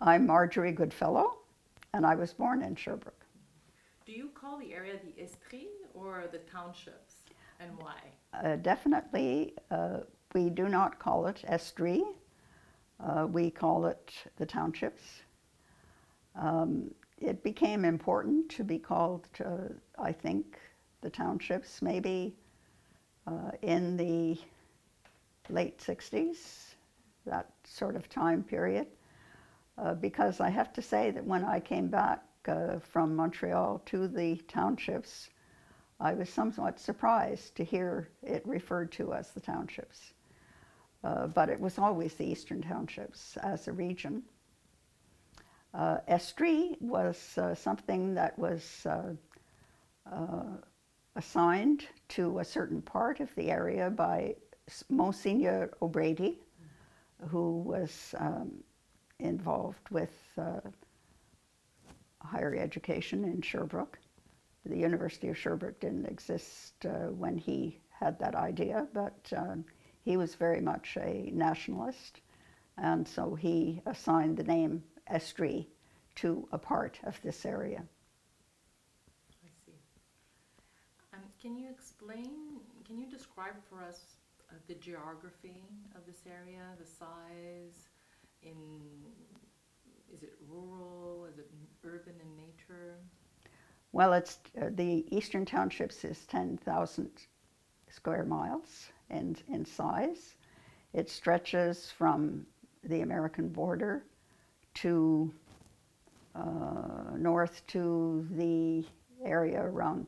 I'm Marjorie Goodfellow, and I was born in Sherbrooke. Do you call the area the Estrie or the townships, and why? Definitely, we do not call it Estrie. We call it the townships. It became important to be called, I think, the townships maybe in the late 60s, that sort of time period. Because I have to say that when I came back from Montreal to the townships, I was somewhat surprised to hear it referred to as the townships. But it was always the Eastern Townships as a region. Estrie was something that was assigned to a certain part of the area by Monsignor O'Brady, who was involved with higher education in Sherbrooke. The University of Sherbrooke didn't exist when he had that idea, but he was very much a nationalist, and so he assigned the name Estrie to a part of this area. I see. Can you describe for us the geography of this area, the size, is it rural, is it urban in nature? Well, it's the Eastern Townships is 10,000 square miles in size. It stretches from the American border to north to the area around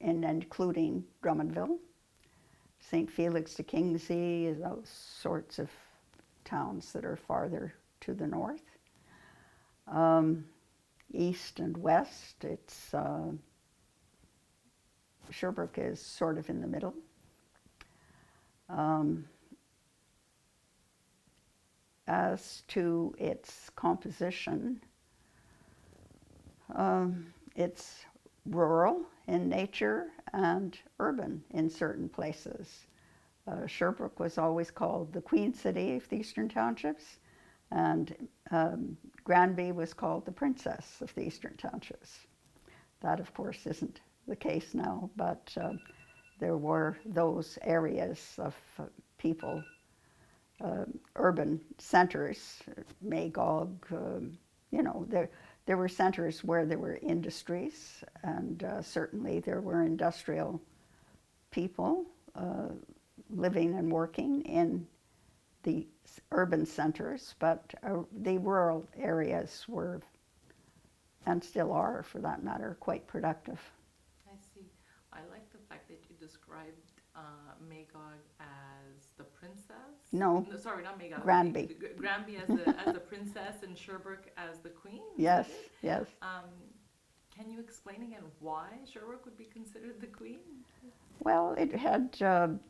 and including Drummondville, St. Felix de Kingsey, those sorts of towns that are farther to the north. East and west, it's Sherbrooke is sort of in the middle. As to its composition, it's rural in nature and urban in certain places. Sherbrooke was always called the Queen City of the Eastern Townships, and Granby was called the Princess of the Eastern Townships. That, of course, isn't the case now, but there were those areas of people, urban centers, Magog, there were centers where there were industries, and certainly there were industrial people living and working in the urban centers, but the rural areas were, and still are for that matter, quite productive. I see. I like the fact that you described Magog as the princess. No, sorry, not Magog. Granby. Granby as the princess and Sherbrooke as the queen. Yes, yes. Can you explain again why Sherbrooke would be considered the queen? Well, it had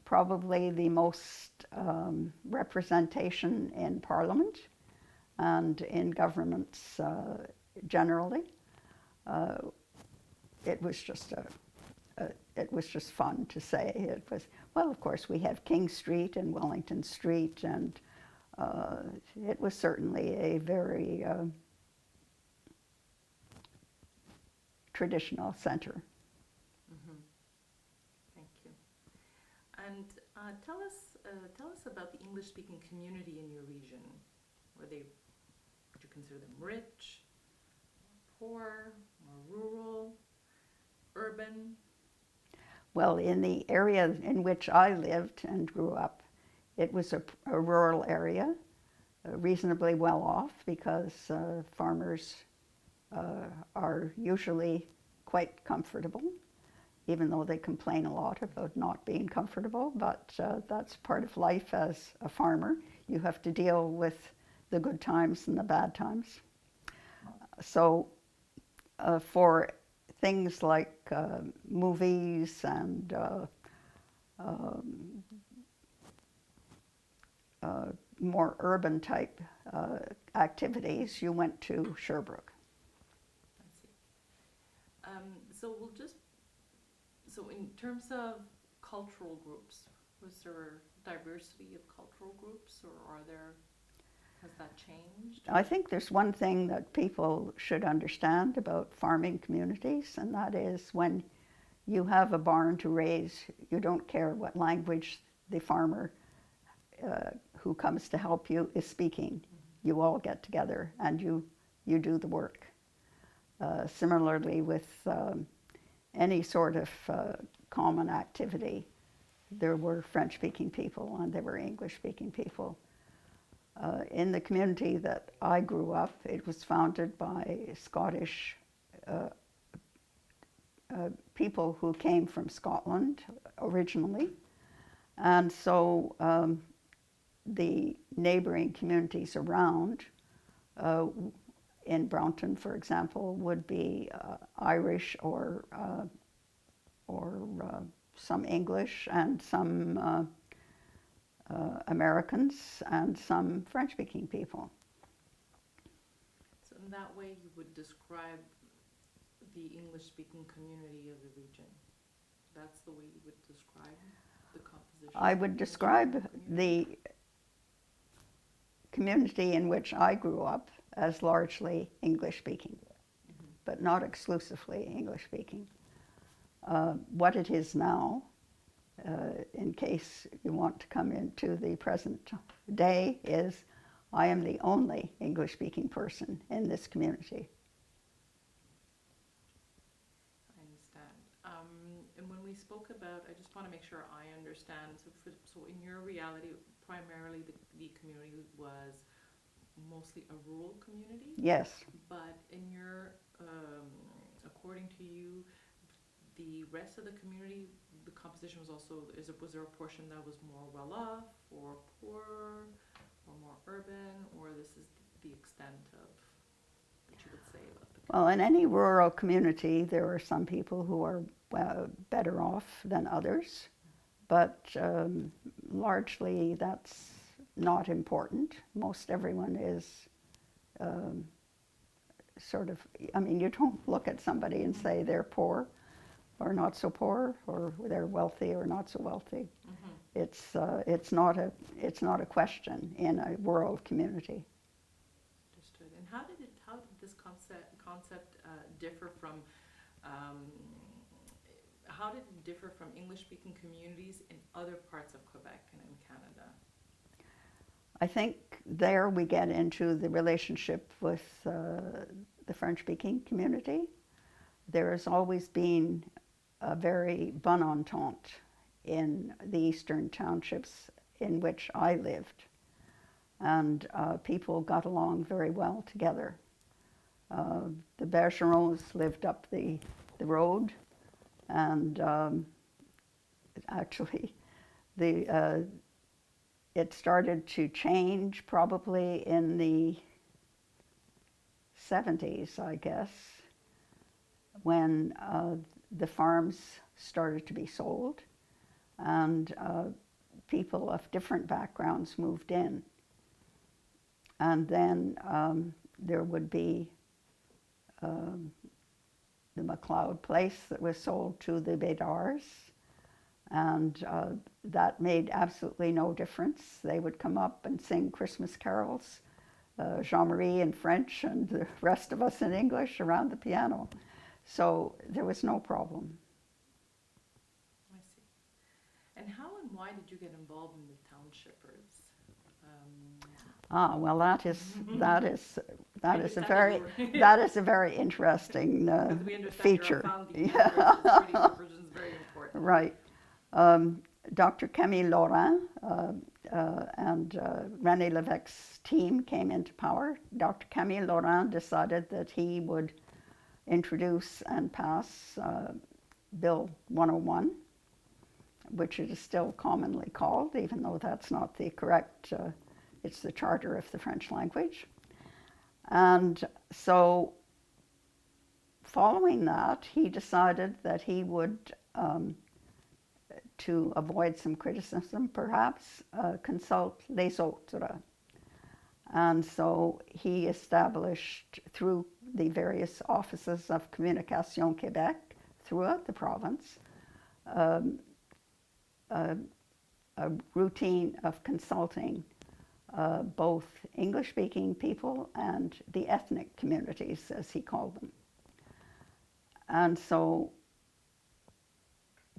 probably the most representation in Parliament and in governments generally. It was just fun to say. It was, well, of course, we have King Street and Wellington Street, and it was certainly a very traditional center. Mm-hmm. Thank you. And tell us about the English-speaking community in your region. Would you consider them rich, poor, more rural, urban? Well, in the area in which I lived and grew up, it was a rural area, reasonably well off, because farmers are usually quite comfortable, even though they complain a lot about not being comfortable, but that's part of life as a farmer. You have to deal with the good times and the bad times. So for things like movies and more urban type activities, you went to Sherbrooke. I see. So in terms of cultural groups, was there diversity of cultural groups, or are there Has that changed? I think there's one thing that people should understand about farming communities, and that is when you have a barn to raise, you don't care what language the farmer who comes to help you is speaking. You all get together and you do the work. Similarly with any sort of common activity, there were French-speaking people and there were English-speaking people. In the community that I grew up, it was founded by Scottish people who came from Scotland originally. And so the neighboring communities around, in Brownton, for example, would be Irish or some English and some Americans and some French-speaking people. So in that way, you would describe the English-speaking community of the region. That's the way you would describe the composition. I would describe the community in which I grew up as largely English-speaking, but not exclusively English-speaking. What it is now, in case you want to come into the present day, is I am the only English-speaking person in this community. I understand. And when we spoke about, I just want to make sure I understand. So in your reality, primarily the community was mostly a rural community? Yes. But in your, according to you, the rest of the community, the composition was also, was there a portion that was more well-off or poor or more urban, or this is the extent of what you would say about the community? Well, in any rural community, there are some people who are better off than others, but largely that's not important. Most everyone is sort of, I mean, you don't look at somebody and say they're poor or not so poor, or they're wealthy or not so wealthy. It's not a question in a rural community. Understood. And how did this concept differ from how did it differ from English-speaking communities in other parts of Quebec and in Canada? I think there we get into the relationship with the French-speaking community. There has always been a very bonne entente in the eastern townships in which I lived, and people got along very well together. The Bergerons lived up the road, and actually it started to change probably in the 70s, I guess, when the farms started to be sold and people of different backgrounds moved in. And then there would be the McLeod place that was sold to the Bédards, and that made absolutely no difference. They would come up and sing Christmas carols, Jean-Marie in French and the rest of us in English around the piano. So there was no problem. I see. And how and why did you get involved in the Townshippers? Well, that is a very interesting feature. Yeah. Is very important. Right. Dr. Camille Laurent and René Lévesque's team came into power. Dr. Camille Laurent decided that he would introduce and pass Bill 101, which it is still commonly called, even though that's not the correct, it's the Charter of the French language. And so following that, he decided that he would, to avoid some criticism perhaps, consult les autres. And so he established, through the various offices of Communication Quebec throughout the province, a routine of consulting both English-speaking people and the ethnic communities, as he called them. And so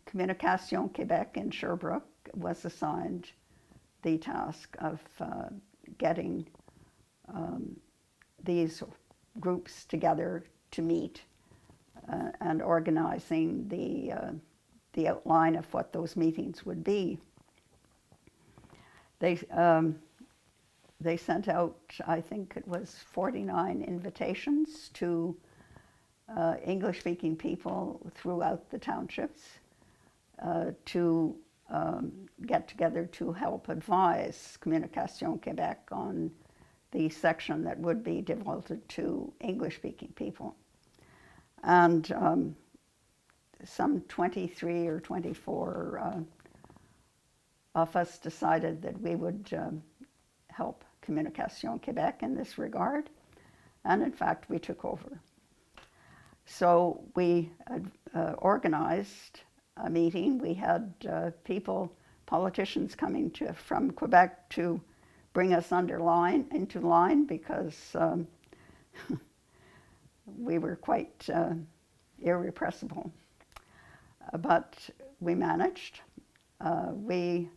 Communication Quebec in Sherbrooke was assigned the task of getting these groups together to meet and organizing the outline of what those meetings would be. They sent out, I think it was 49 invitations to English-speaking people throughout the townships to get together to help advise Communication Quebec on the section that would be devoted to English-speaking people. And some 23 or 24 of us decided that we would help Communication Quebec in this regard, and in fact we took over. So we organized a meeting. We had politicians coming from Quebec to bring us into line because we were quite irrepressible. But we managed. We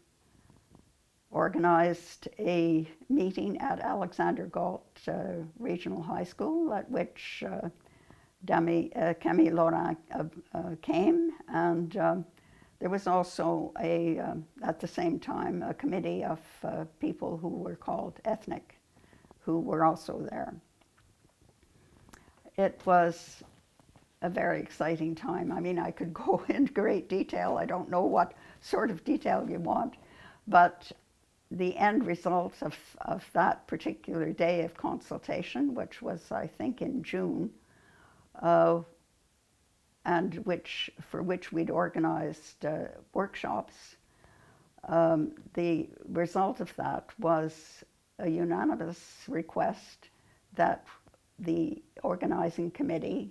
organized a meeting at Alexander Galt Regional High School, at which Camille Laurent came, and there was also at the same time a committee of people who were called ethnic, who were also there. It was a very exciting time. I mean, I could go into great detail. I don't know what sort of detail you want, but the end result of that particular day of consultation, which was, I think, in June, and for which we'd organized workshops, the result of that was a unanimous request that the organizing committee,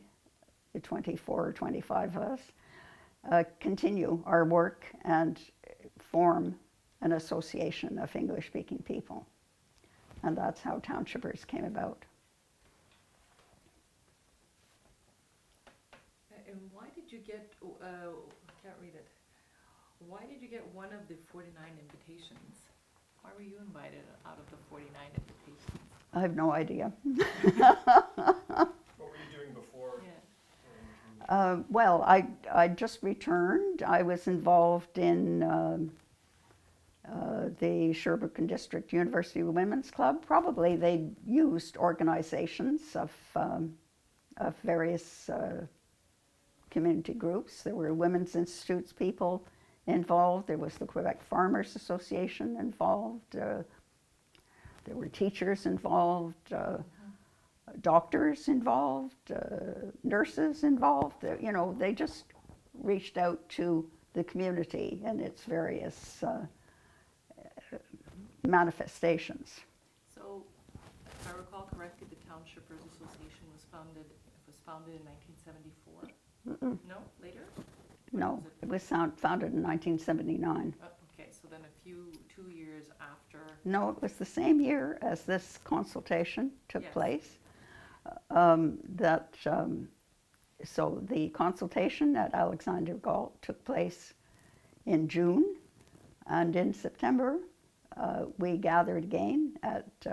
the 24 or 25 of us, continue our work and form an association of English-speaking people. And that's how Townshippers came about. And why did you get, I can't read it, why did you get one of the 49 invitations? Why were you invited out of the 49 invitations? I have no idea. What were you doing before? Yeah. Well, I just returned. I was involved in the Sherbrooke and District University Women's Club. Probably they used organizations of various community groups. There were Women's Institutes people involved. There was the Quebec Farmers Association involved. There were teachers involved, doctors involved, nurses involved. You know, they just reached out to the community and its various manifestations. So, if I recall correctly, the Townshippers Association was founded in 1974. No, later? No, it was founded in 1979. Okay, so then 2 years after. No, it was the same year as this consultation took Yes. place. So the consultation at Alexander Galt took place in June, and in September we gathered again at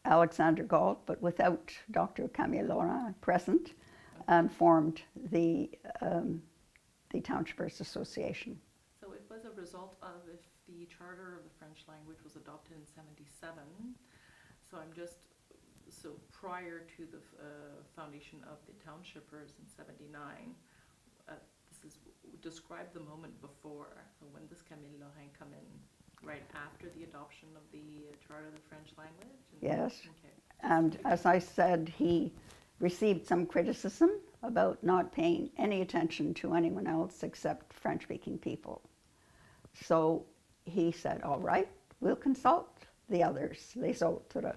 Alexander Galt, but without Dr. Camille Laurent present, and formed the Townshippers Association. So it was a result of if the charter of the French language was adopted in 77. So prior to the foundation of the Townshippers in 79, describe the moment before. So when does Camille Laurent come in? Right after the adoption of the charter of the French language? Yes. Okay. And as I said, he received some criticism about not paying any attention to anyone else except French-speaking people. So he said, all right, we'll consult the others, les autres.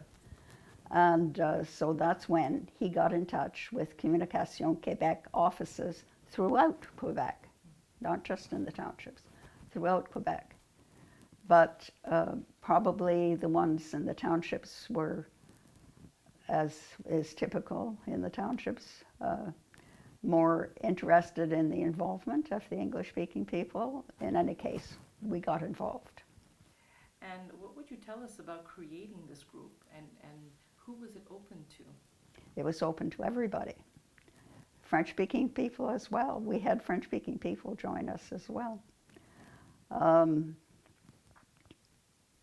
And so that's when he got in touch with Communication Quebec offices throughout Quebec, not just in the townships, throughout Quebec. but probably the ones in the townships were, as is typical in the townships, more interested in the involvement of the English-speaking people. In any case, we got involved. And what would you tell us about creating this group, and who was it open to? It was open to everybody. French-speaking people as well. We had French-speaking people join us as well.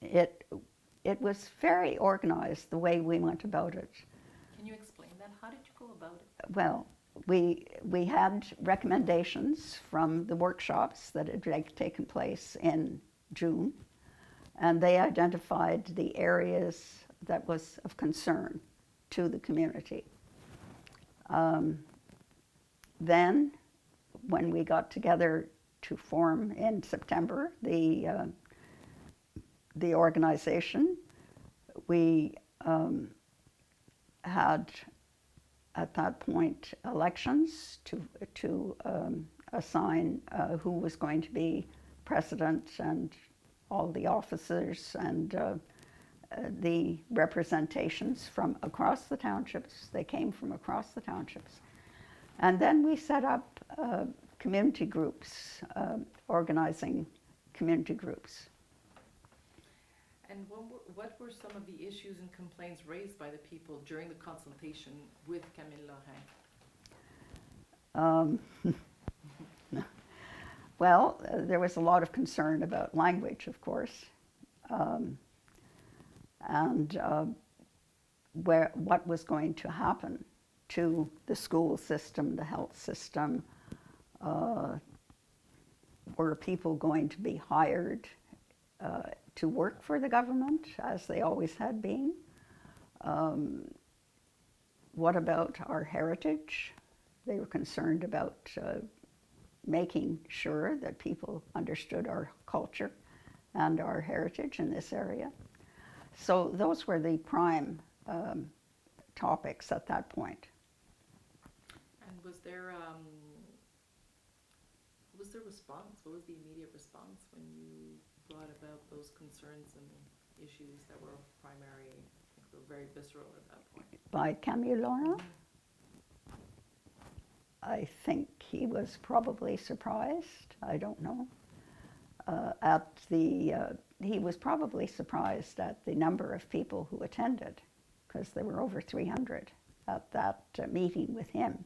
It was very organized, the way we went about it. Can you explain that? How did you go about it? Well, we had recommendations from the workshops that had taken place in June, and they identified the areas that was of concern to the community. Then, when we got together to form in September the organization, we had at that point elections to assign who was going to be president and all the officers and the representations from across the townships. They came from across the townships. And then we set up community groups, organizing community groups. And what were some of the issues and complaints raised by the people during the consultation with Camille Lorrain? Well, there was a lot of concern about language, of course, and what was going to happen to the school system, the health system. Were people going to be hired to work for the government, as they always had been? What about our heritage? They were concerned about making sure that people understood our culture and our heritage in this area. So those were the prime topics at that point. And was there what was the response? What was the immediate response when you brought about those concerns and issues that were primary, I think were very visceral at that point? By Camille Laurent? I think he was probably surprised. I don't know. He was probably surprised at the number of people who attended, because there were over 300 at that meeting with him.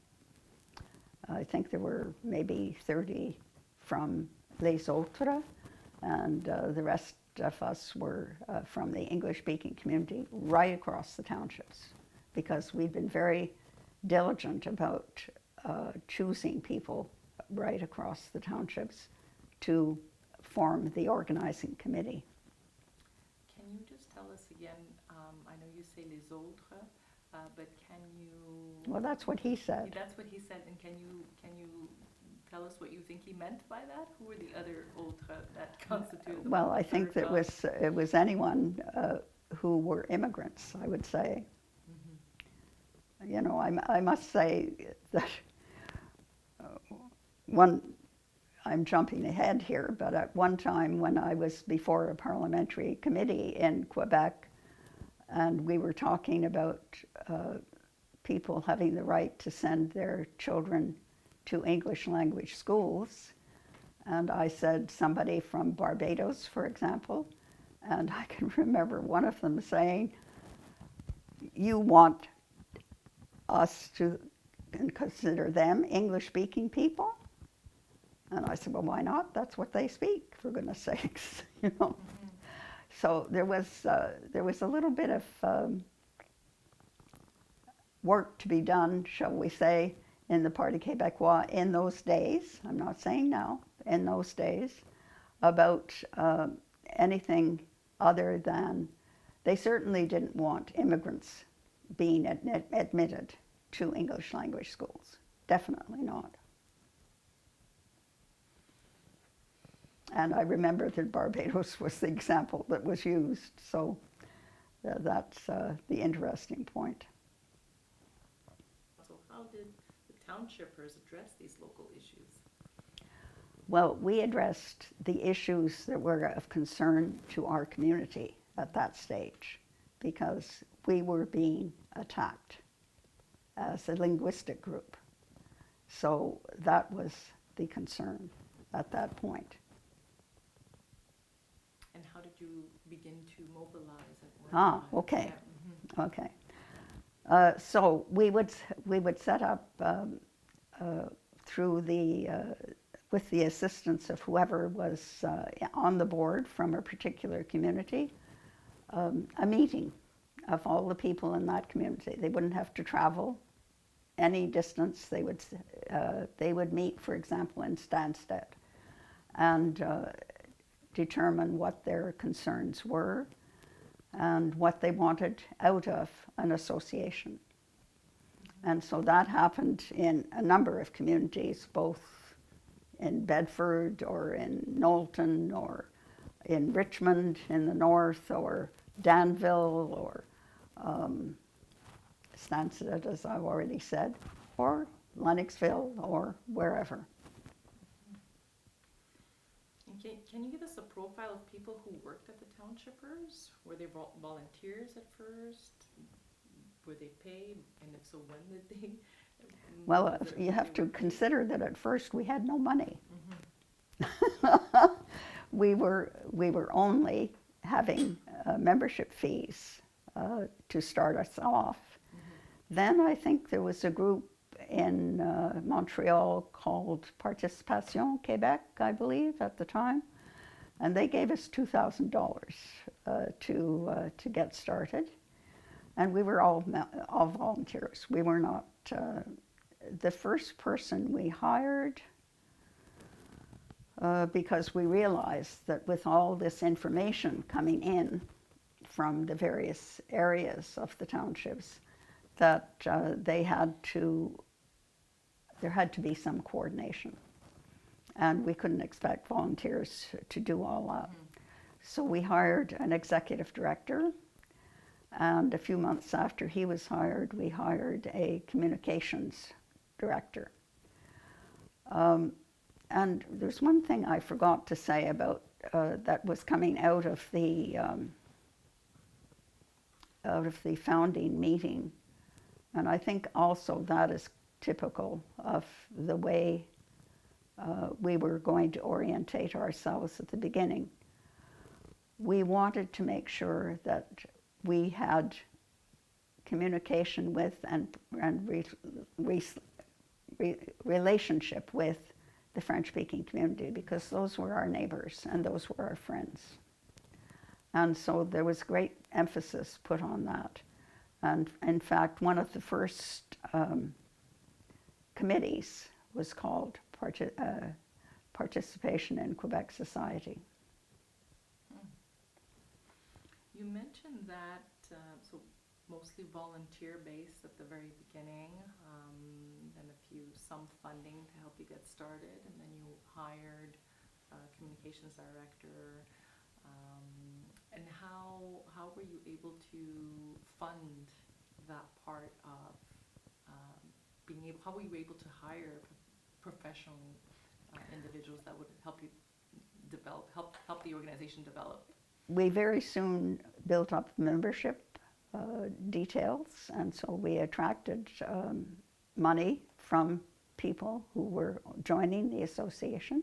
I think there were maybe 30 from Les Autres, and the rest of us were from the English-speaking community right across the townships, because we'd been very diligent about choosing people right across the townships to form the organizing committee. Can you just tell us again, I know you say les autres, but can you... Well, that's what he said. That's what he said, and can you tell us what you think he meant by that? Who were the other autres that constituted the... Well, I think that it was anyone who were immigrants, I would say. Mm-hmm. You know, I must say that I'm jumping ahead here, but at one time when I was before a parliamentary committee in Quebec, and we were talking about people having the right to send their children to English language schools, and I said somebody from Barbados, for example, and I can remember one of them saying, "You want us to consider them English-speaking people?" And I said, "Well, why not? That's what they speak, for goodness sakes," you know. Mm-hmm. So there was a little bit of work to be done, shall we say, in the Parti Québécois in those days. I'm not saying now, in those days, about anything other than they certainly didn't want immigrants being admitted to English language schools. Definitely not. And I remember that Barbados was the example that was used, so that's the interesting point. So how did the Townshippers address these local issues? Well, we addressed the issues that were of concern to our community at that stage because we were being attacked as a linguistic group. So that was the concern at that point. And how did you begin to mobilize and organize? Okay. Yeah. Okay. So we would set up through the with the assistance of whoever was on the board from a particular community, a meeting of all the people in that community. They wouldn't have to travel any distance. They would meet, for example, in Stansted, and determine what their concerns were and what they wanted out of an association. And so that happened in a number of communities, both in Bedford or in Knowlton or in Richmond in the north or Danville or Stansted, as I've already said, or Lennoxville or wherever. Can you give us a profile of people who worked at the Townshippers? Were they volunteers at first? Were they paid? And if so, when did they? Well, you have to consider that at first we had no money. Mm-hmm. we were only having membership fees to start us off. Mm-hmm. Then I think there was a group in Montreal called Prestation Quebec, I believe, at the time, and they gave us $2,000 to get started, and we were all volunteers. We were not the first person we hired because we realized that with all this information coming in from the various areas of the townships, that there had to be some coordination. And we couldn't expect volunteers to do all that. Mm-hmm. So we hired an executive director, and a few months after he was hired, we hired a communications director. And there's one thing I forgot to say about that was coming out of the founding meeting, and I think also that is typical of the way we were going to orientate ourselves at the beginning. We wanted to make sure that we had communication with and relationship with the French-speaking community, because those were our neighbors and those were our friends. And so there was great emphasis put on that. And in fact, one of the first committees was called Participation in Quebec Society. You mentioned that, so mostly volunteer-based at the very beginning, then some funding to help you get started, and then you hired a communications director. And how were you able to fund that part of how were you able to hire professional individuals that would help you develop, help the organization develop? We very soon built up membership details, and so we attracted money from people who were joining the association.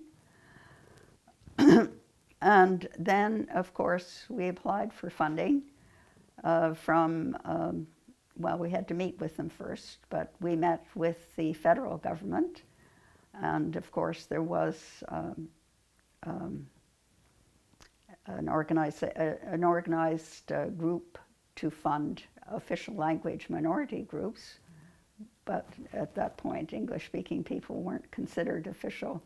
And then, of course, we applied for funding from, well, we had to meet with them first, but we met with the federal government, and of course there was an organized group to fund official language minority groups, but at that point English-speaking people weren't considered official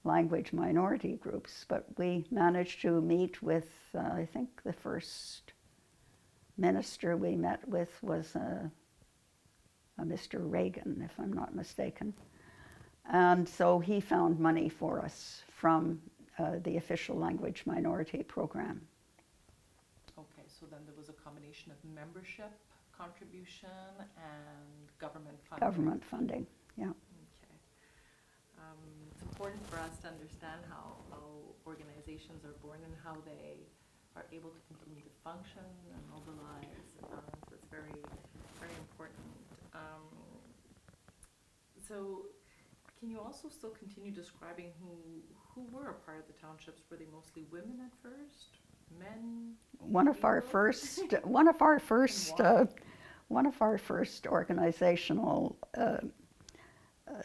language minority groups. But we managed to meet with, I think the first minister we met with was a Mr. Reagan, if I'm not mistaken. And so he found money for us from the official language minority program. Okay, so then there was a combination of membership contribution and government funding. Government funding, yeah. Okay. It's important for us to understand understand how organizations are born and how they are able to continue to function and mobilize. So it's very, very important. So can you also still continue describing who were a part of the townships? Were they mostly women at first? Men? One of our first organizational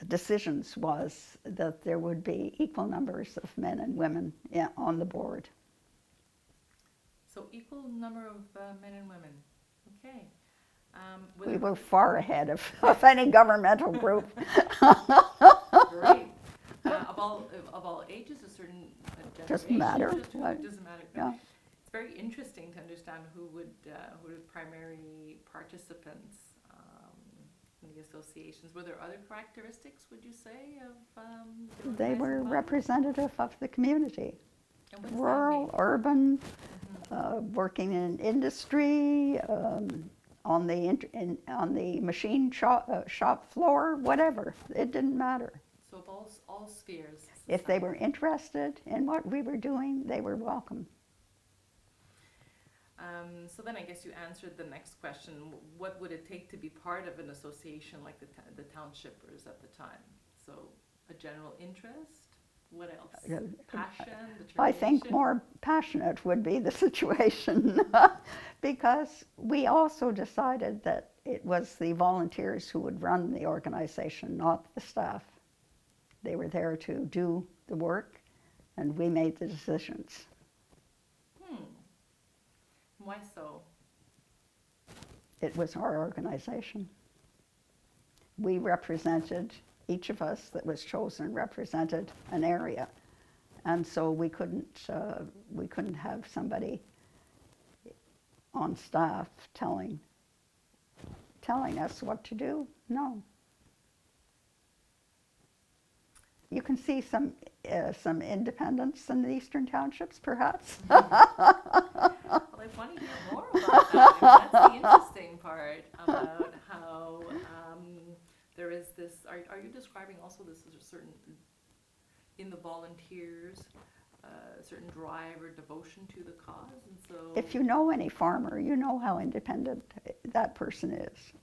decisions was that there would be equal numbers of men and women on the board. So equal number of men and women. Okay. We were far ahead of any governmental group. Great. Of all ages, a certain generation? Doesn't matter. Doesn't matter. Yeah. It's very interesting to understand who would primary participants in the associations. Were there other characteristics, would you say, of They were representative of the community. And what does that Rural, mean? urban, working in industry, on the machine shop floor, whatever. It didn't matter. So of all spheres. If they were interested in what we were doing, they were welcome. So then I guess you answered the next question. What would it take to be part of an association like the Townshippers at the time? So a general interest? What else? Passion? I think more passionate would be the situation because we also decided that it was the volunteers who would run the organization, not the staff. They were there to do the work, and we made the decisions. Why so? It was our organization. We represented, each of us that was chosen represented an area. And so we couldn't have somebody on staff telling us what to do. No. You can see some independence in the Eastern Townships, perhaps. Well, I want to hear more about that. That's the interesting part about how there is this. Are you describing also this as a certain in the volunteers, certain drive or devotion to the cause, and so. If you know any farmer, you know how independent that person is.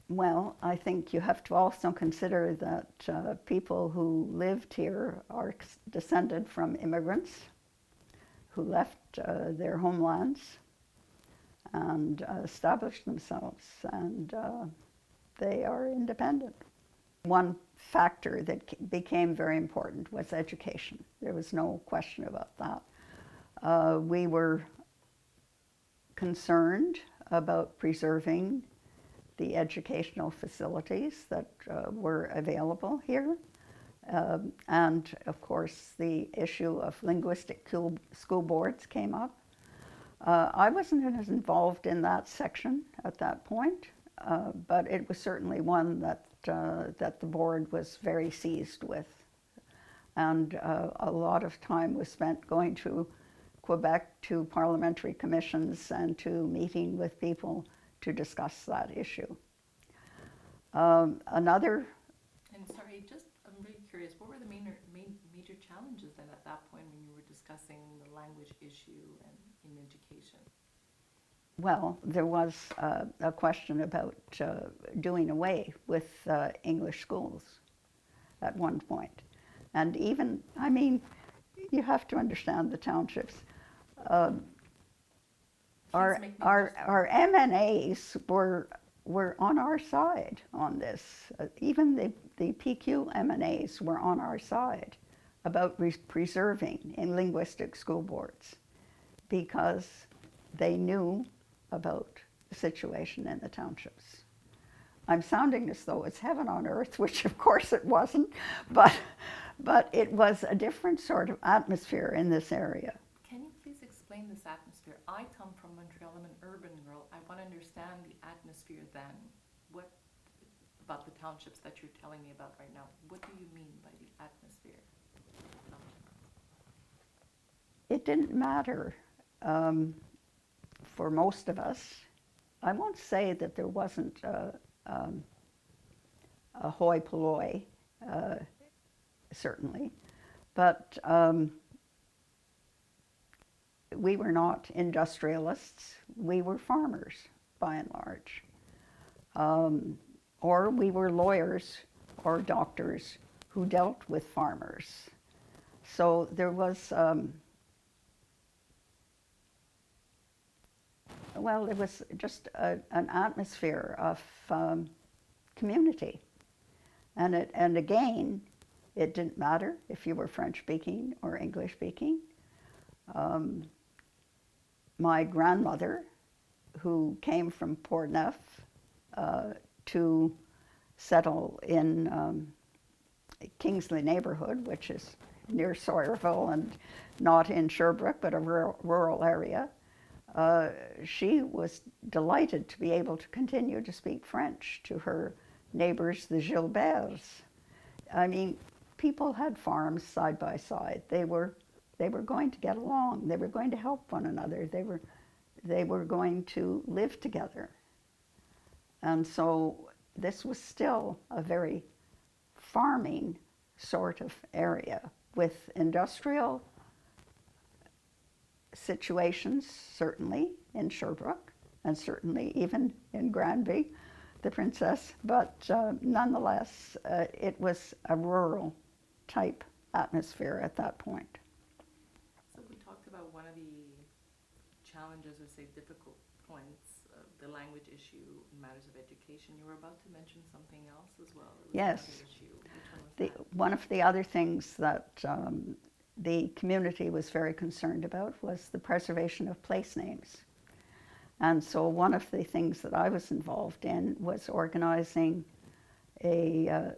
Well, I think you have to also consider that people who lived here are descended from immigrants who left their homelands and established themselves, and they are independent. One factor that became very important was education. There was no question about that. We were concerned about preserving the educational facilities that were available here. And of course, the issue of linguistic school boards came up. I wasn't as involved in that section at that point, but it was certainly one that the board was very seized with. And a lot of time was spent going to Quebec to parliamentary commissions and to meeting with people to discuss that issue. Another. And sorry, I'm really curious. What were the major challenges then at that point when you were discussing the language issue and in education? Well, there was a question about doing away with English schools at one point, and even you have to understand the townships. Our MNAs were on our side on this. Even the PQ MNAs were on our side about preserving in linguistic school boards because they knew about the situation in the townships. I'm sounding as though it's heaven on earth, which of course it wasn't, but it was a different sort of atmosphere in this area. Can you please explain this atmosphere? I come from Montreal, I'm an urban girl. I want to understand the atmosphere then. What about the townships that you're telling me about right now? What do you mean by the atmosphere? It didn't matter for most of us. I won't say that there wasn't a hoi polloi certainly. But we were not industrialists. We were farmers, by and large. Or we were lawyers or doctors who dealt with farmers. So there was, well, it was just an atmosphere of community. And again, it didn't matter if you were French speaking or English speaking. My grandmother, who came from Portneuf to settle in Kingsley neighborhood, which is near Sawyerville and not in Sherbrooke, but a rural area, she was delighted to be able to continue to speak French to her neighbors, the Gilberts. I mean, people had farms side by side. They were going to get along. They were going to help one another. They were going to live together. And so this was still a very farming sort of area with industrial situations, certainly in Sherbrooke, and certainly even in Granby, the Princess, but nonetheless, it was a rural type atmosphere at that point. So we talked about one of the challenges, or say difficult points, the language issue in matters of education. You were about to mention something else as well. Yes. Issue. Which one was that? One of the other things that the community was very concerned about was the preservation of place names. And so one of the things that I was involved in was organizing a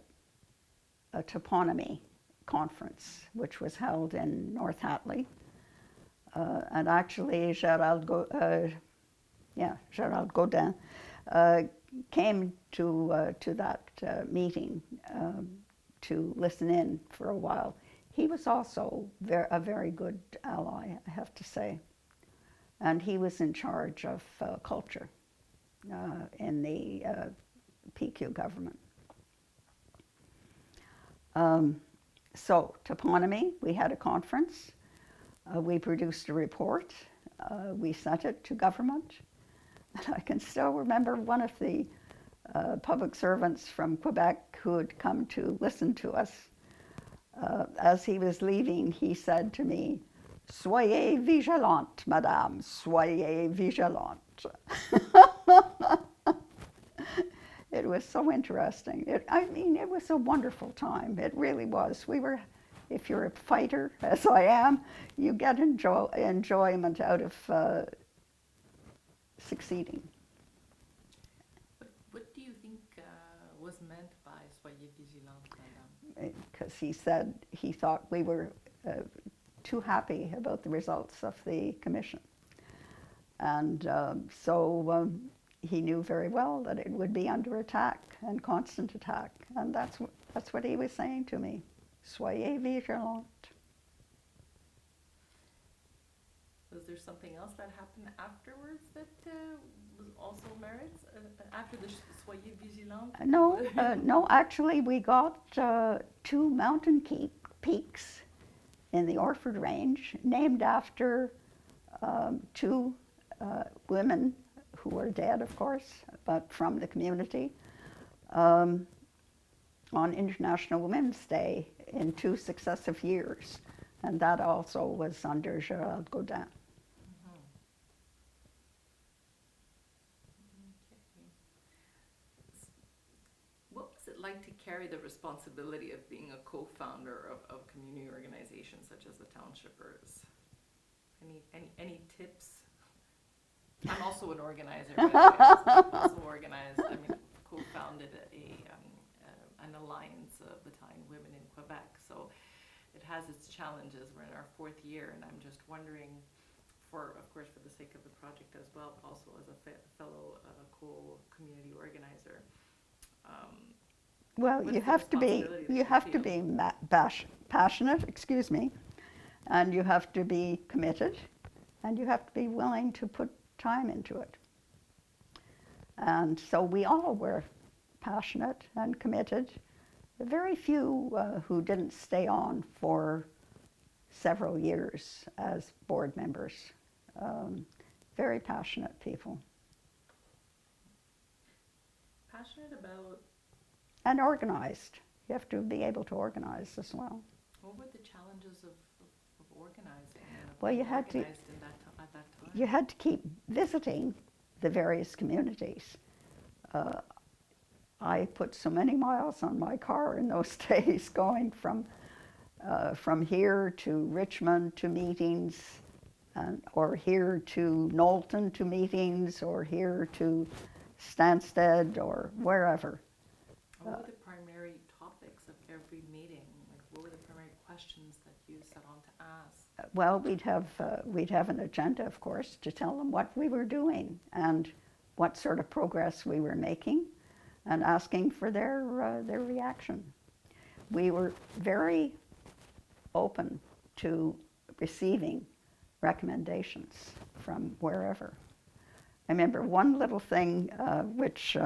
toponymy conference, which was held in North Hatley. And actually, Gerald Gaudin came to that meeting to listen in for a while. He was also a very good ally, I have to say. And he was in charge of culture in the PQ government. So, toponymy, we had a conference. We produced a report. We sent it to government. And I can still remember one of the public servants from Quebec who had come to listen to us. As he was leaving, he said to me, "Soyez vigilante, madame, soyez vigilante." It was so interesting. It was a wonderful time. It really was. If you're a fighter, as I am, you get enjoyment out of succeeding. What do you think was meant by "soyez vigilante, madame"? Because he thought we were too happy about the results of the commission. And so he knew very well that it would be under attack and constant attack. And that's what he was saying to me. Soyez vigilant. Was there something else that happened afterwards that was also merits? After the "soyez vigilant"? No, actually we got 2 mountain peaks in the Orford Range, named after 2 women who are dead, of course, but from the community, on International Women's Day in 2 successive years. And that also was under Gerald Gaudin. Mm-hmm. Okay. What was it like to carry the responsibility of being a co-founder of community organizations such as the Townshippers? Any tips? I'm also an organizer. I've also organized. Co-founded an alliance of Italian women in Quebec. So it has its challenges. We're in our 4th year, and I'm just wondering, of course, for the sake of the project as well, also as a fellow co-community organizer. Well, you have to be passionate, and you have to be committed, and you have to be willing to put time into it. And so we all were passionate and committed very few who didn't stay on for several years as board members. Very passionate people. Passionate about, And organized. You have to be able to organize as well. what were the challenges of organizing? And of Well, being you had to- organized in that at that time? You had to keep visiting the various communities. I put so many miles on my car in those days, going from here to Richmond to meetings, or here to Knowlton to meetings, or here to Stansted, or wherever. What were the primary topics of every meeting? Like, what were the primary questions that you set on to ask? Well, we'd have an agenda, of course, to tell them what we were doing and what sort of progress we were making, and asking for their reaction. We were very open to receiving recommendations from wherever. I remember one little thing which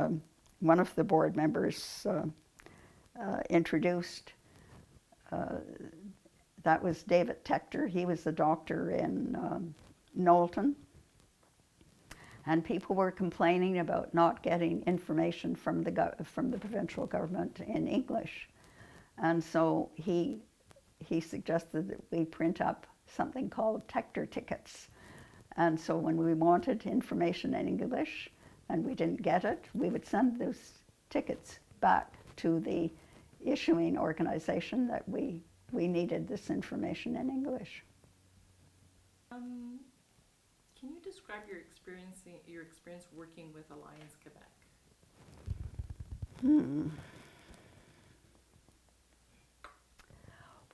one of the board members introduced. That was David Tector. He was a doctor in Knowlton. And people were complaining about not getting information from the provincial government in English. And so he suggested that we print up something called Tector tickets. And so when we wanted information in English and we didn't get it, we would send those tickets back to the issuing organization that we needed this information in English. Can you describe your experience working with Alliance Quebec?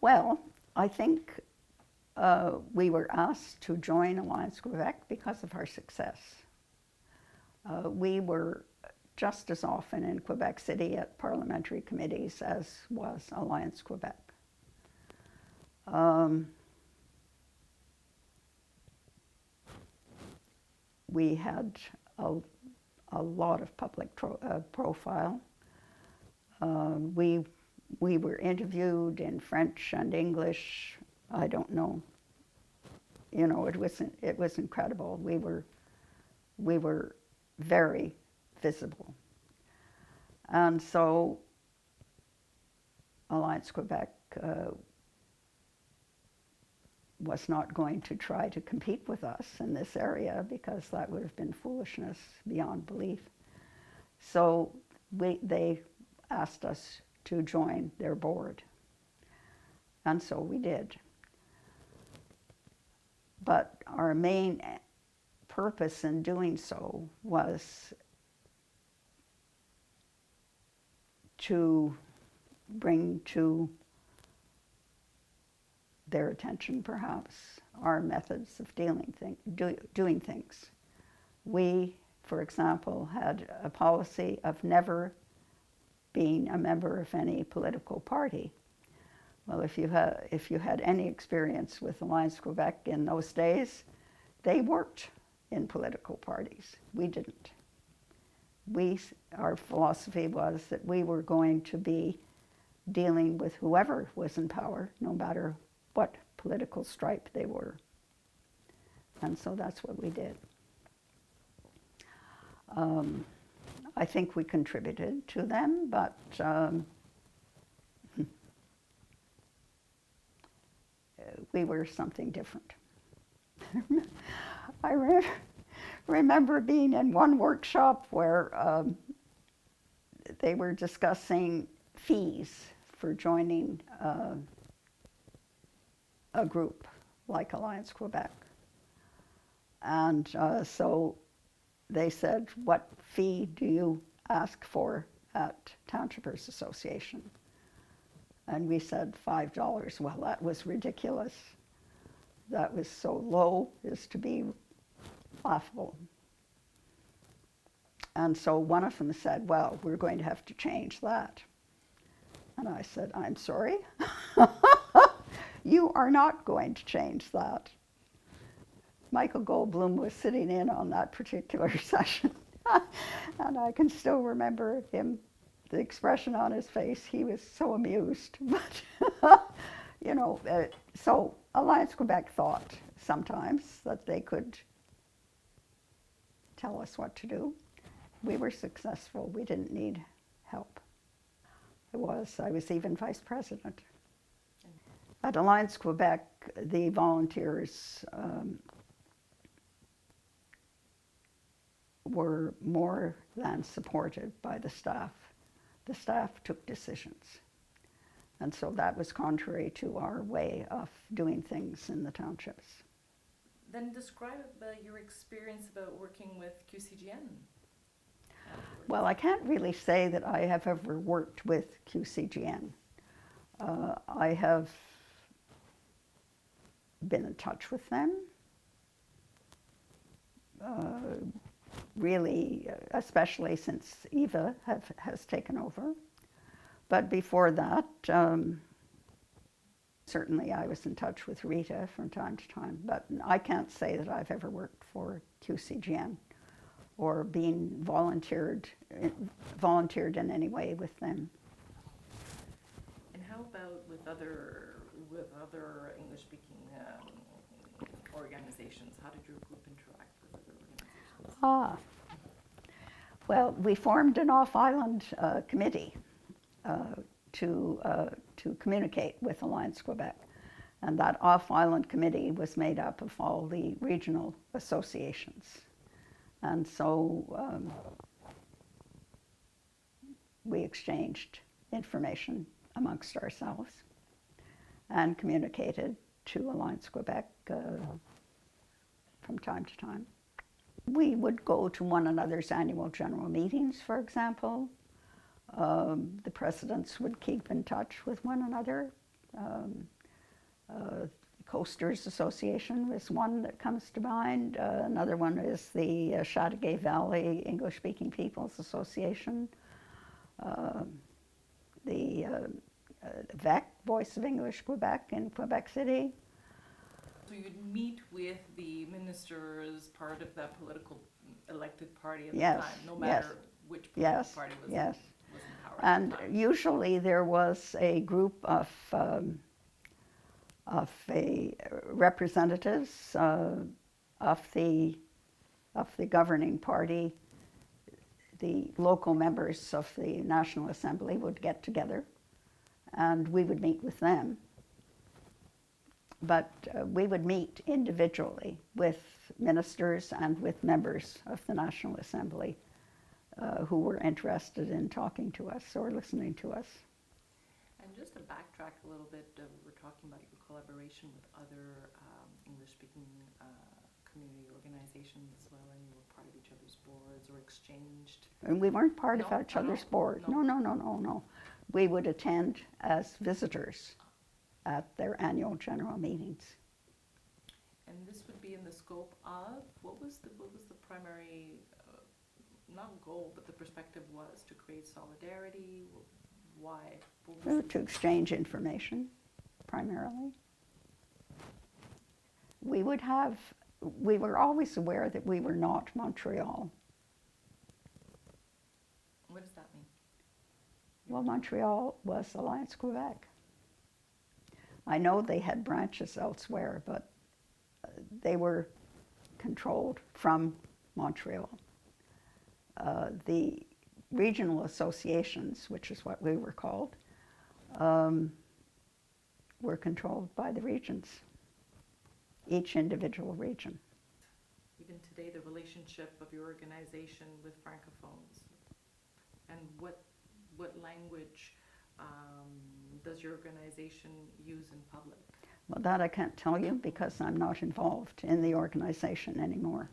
Well, I think we were asked to join Alliance Quebec because of our success. We were just as often in Quebec City at parliamentary committees as was Alliance Quebec. We had a lot of public profile. We were interviewed in French and English. I don't know. You know, it was incredible. We were very visible. And so Alliance Quebec was not going to try to compete with us in this area, because that would have been foolishness beyond belief. So they asked us to join their board. And so we did. But our main purpose in doing so was to bring to their attention, perhaps, our methods of doing things. We, for example, had a policy of never being a member of any political party. Well, if you had any experience with Alliance Quebec in those days, they worked in political parties. We didn't. Our philosophy was that we were going to be dealing with whoever was in power, no matter what political stripe they were. And so that's what we did. I think we contributed to them, but we were something different. I remember being in one workshop where they were discussing fees for joining a group like Alliance Quebec. And so they said, "What fee do you ask for at Townshippers Association?" And we said $5. Well, that was ridiculous. That was so low as to be laughable. And so one of them said, "Well, we're going to have to change that." And I said, "I'm sorry? You are not going to change that." Michael Goldblum was sitting in on that particular session. And I can still remember him the expression on his face, he was so amused. But, you know, so Alliance Quebec thought sometimes that they could tell us what to do. We were successful. We didn't need help. I was even vice president. At Alliance Quebec, the volunteers were more than supported by the staff. The staff took decisions. And so that was contrary to our way of doing things in the townships. Then describe your experience about working with QCGN. Well, I can't really say that I have ever worked with QCGN. I have been in touch with them, really, especially since Eva has taken over. But before that, certainly I was in touch with Rita from time to time, but I can't say that I've ever worked for QCGN or been volunteered in any way with them. And how about with other English-speaking organizations? How did your group interact with other organizations? Well, we formed an off-island committee to communicate with Alliance Quebec. And that off-island committee was made up of all the regional associations. And so we exchanged information amongst ourselves and communicated to Alliance Quebec from time to time. We would go to one another's annual general meetings, for example. The presidents would keep in touch with one another. Coasters Association is one that comes to mind. Another one is the Chateauguay Valley English-Speaking Peoples Association. The VEC, Voice of English Quebec in Quebec City. So you'd meet with the ministers, part of that political elected party at the time, no matter which political party was in power. And usually there was a group of representatives of the governing party. The local members of the National Assembly would get together and we would meet with them. But we would meet individually with ministers and with members of the National Assembly who were interested in talking to us or listening to us. And just to backtrack a little bit, we're talking about your collaboration with other English-speaking community organizations as well, and you were part of each other's boards or exchanged. And we weren't part of each other's board. No. We would attend as visitors at their annual general meetings. And this would be in the scope of, what was the primary, not goal, but the perspective was to create solidarity? Why? To exchange information, primarily. We were always aware that we were not Montreal. What does that mean? Well, Montreal was Alliance Quebec. I know they had branches elsewhere, but they were controlled from Montreal. The regional associations, which is what we were called, were controlled by the regions, each individual region. Even today, the relationship of your organization with Francophones, and what language does your organization use in public? Well, that I can't tell you because I'm not involved in the organization anymore,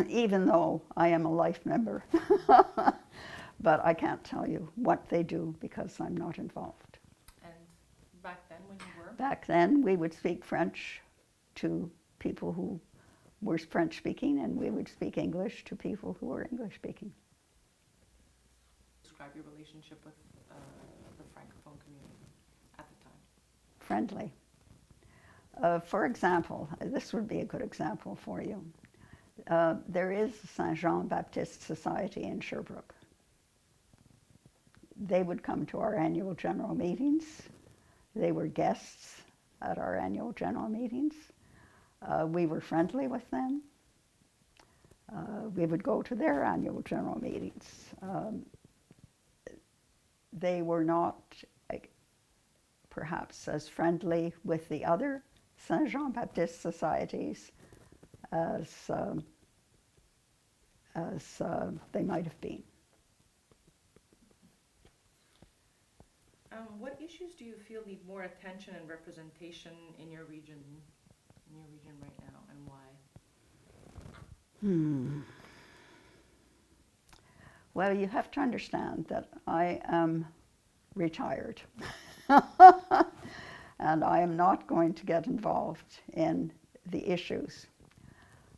even though I am a life member. But I can't tell you what they do because I'm not involved. And back then when you were? Back then we would speak French to people who were French speaking, and we would speak English to people who were English speaking. Describe your relationship with the Francophone community at the time. Friendly. For example, this would be a good example for you. There is Saint Jean Baptiste Society in Sherbrooke. they would come to our annual general meetings. They were guests at our annual general meetings. We were friendly with them. We would go to their annual general meetings. They were not perhaps as friendly with the other Saint Jean Baptiste societies as they might have been. What issues do you feel need more attention and representation in your region right now, and why? Well, you have to understand that I am retired. And I am not going to get involved in the issues.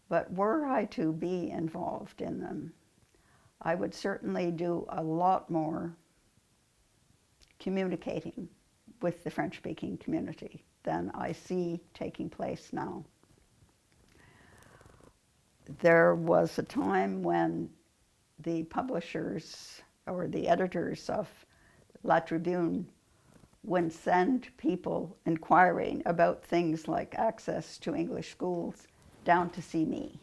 But were I to be involved in them, I would certainly do a lot more communicating with the French-speaking community than I see taking place now. There was a time when the publishers or the editors of La Tribune would send people inquiring about things like access to English schools down to see me.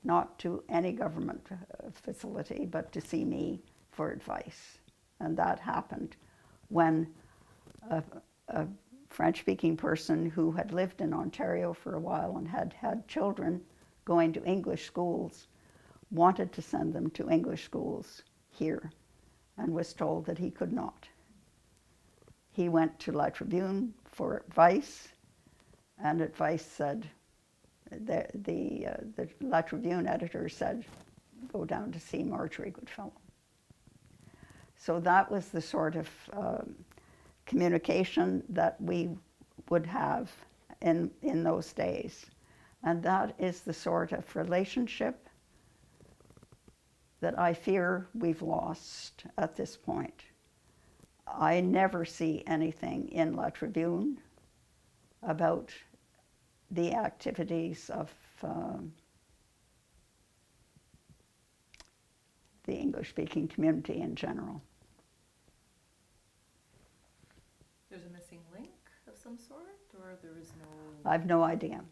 Not to any government facility, but to see me for advice. And that happened when a French-speaking person who had lived in Ontario for a while and had had children going to English schools wanted to send them to English schools here and was told that he could not. He went to La Tribune for advice, and advice said, the La Tribune editor said, go down to see Marjorie Goodfellow. So that was the sort of communication that we would have in those days. And that is the sort of relationship that I fear we've lost at this point. I never see anything in La Tribune about the activities of the English-speaking community in general. There's a missing link of some sort, or there is no... I've no idea.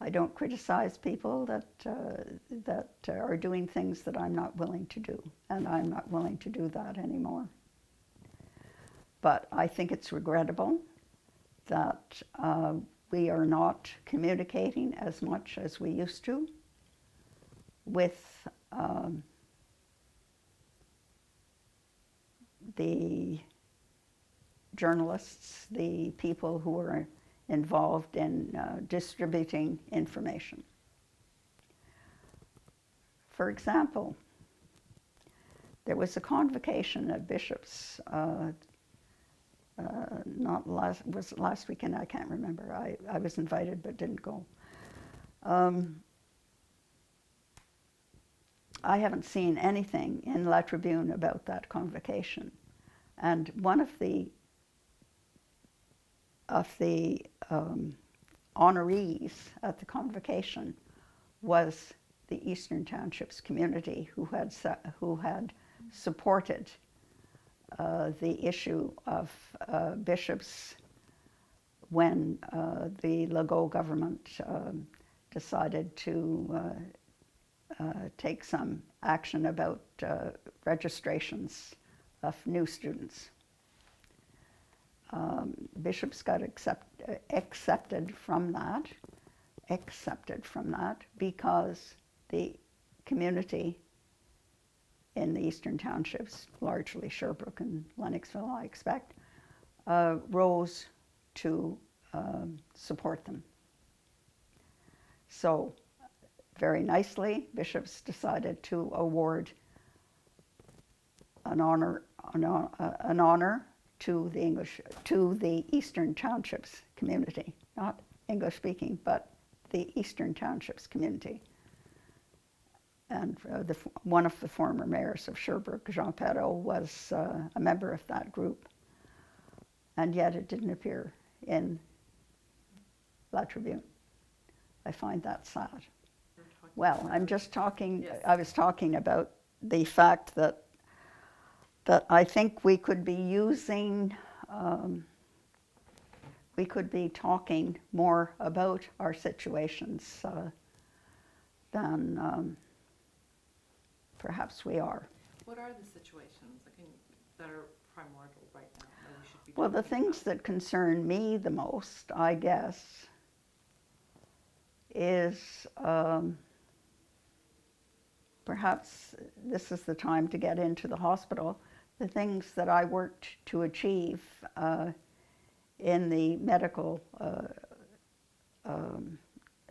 I don't criticize people that are doing things that I'm not willing to do, and I'm not willing to do that anymore. But I think it's regrettable that we are not communicating as much as we used to with the journalists, the people who are involved in distributing information. For example, there was a convocation of bishops, was it last weekend? I can't remember. I was invited but didn't go. I haven't seen anything in La Tribune about that convocation. And one of the honorees at the convocation was the Eastern Townships community who had supported the issue of bishops when the Legault government decided to take some action about registrations of new students. Bishops got accepted from that because the community in the Eastern Townships, largely Sherbrooke and Lennoxville, I expect, rose to support them. So, very nicely, bishops decided to award an honor to the Eastern Townships community, not English speaking, but the Eastern Townships community. And one of the former mayors of Sherbrooke, Jean Perreault, was a member of that group. And yet it didn't appear in La Tribune. I find that sad. Well, I'm just talking, yes. I was talking about the fact that I think we could be using, we could be talking more about our situations than perhaps we are. What are the situations that are primordial right now that we should be Well, the talking things about? that concern me the most, I guess, is perhaps this is the time to get into the hospital. The things that I worked to achieve in the medical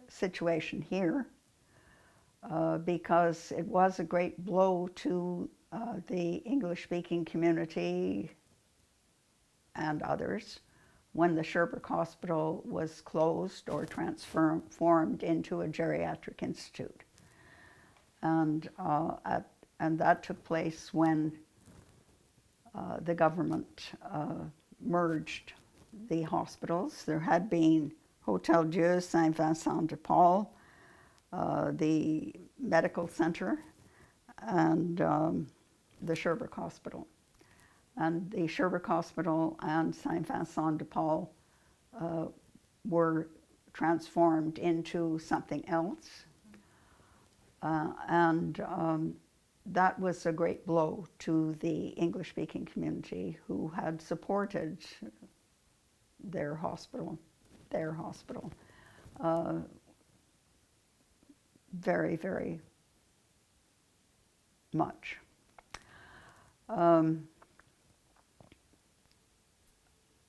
situation here, because it was a great blow to the English-speaking community and others when the Sherbrooke Hospital was closed or transformed into a geriatric institute. And that took place when the government merged the hospitals. There had been Hotel Dieu, Saint-Vincent de Paul, the medical center, and the Sherbrooke Hospital. And the Sherbrooke Hospital and Saint-Vincent de Paul were transformed into something else. That was a great blow to the English-speaking community who had supported their hospital very, very much.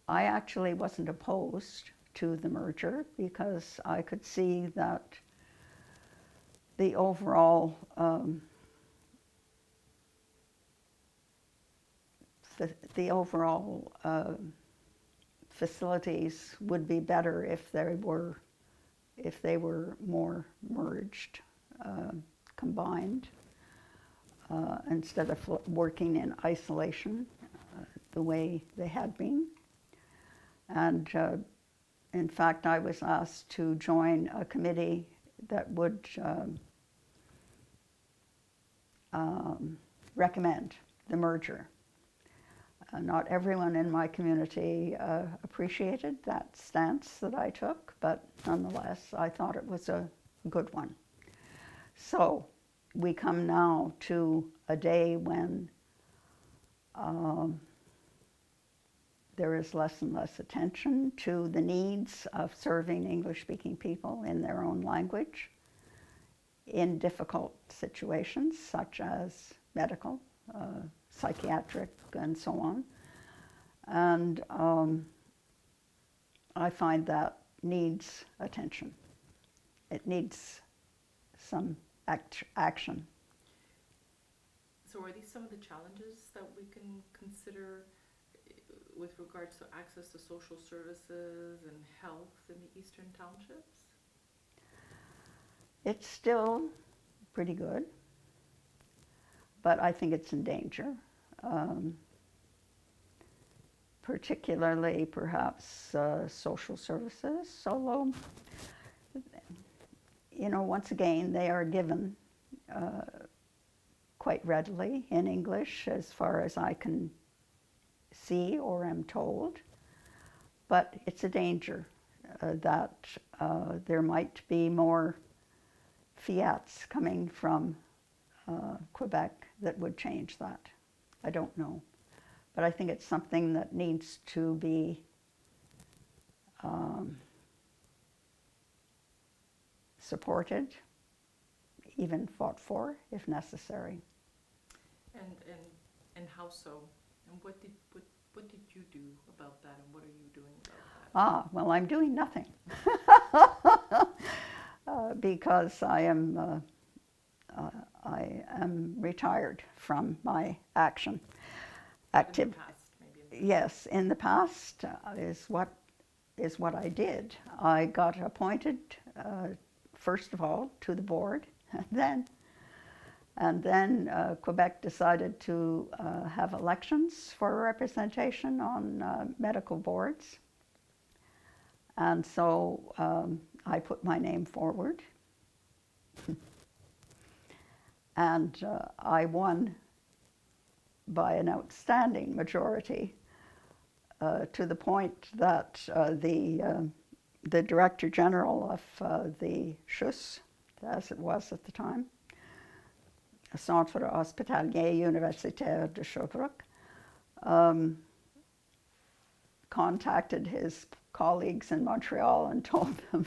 I actually wasn't opposed to the merger because I could see that the overall facilities would be better if they were more merged, combined, instead of working in isolation the way they had been. And in fact, I was asked to join a committee that would recommend the merger. Not everyone in my community appreciated that stance that I took, but nonetheless, I thought it was a good one. So we come now to a day when there is less and less attention to the needs of serving English-speaking people in their own language in difficult situations such as medical, psychiatric, and so on. And I find that needs attention. It needs some action. So are these some of the challenges that we can consider with regards to access to social services and health in the Eastern Townships? It's still pretty good, but I think it's in danger. Particularly perhaps social services, although, you know, once again, they are given quite readily in English as far as I can see or am told, but it's a danger that there might be more fiats coming from Quebec that would change that. I don't know. But I think it's something that needs to be supported, even fought for, if necessary. And how so? And what did you do about that, and what are you doing about that? Ah, well, I'm doing nothing because I am retired from my action. In the past, maybe. Yes, in the past is what I did. I got appointed first of all to the board, and then Quebec decided to have elections for representation on medical boards, and so I put my name forward. and I won by an outstanding majority, to the point that the Director General of the CHUS, as it was at the time, Centre Hospitalier Universitaire de Sherbrooke, contacted his colleagues in Montreal and told them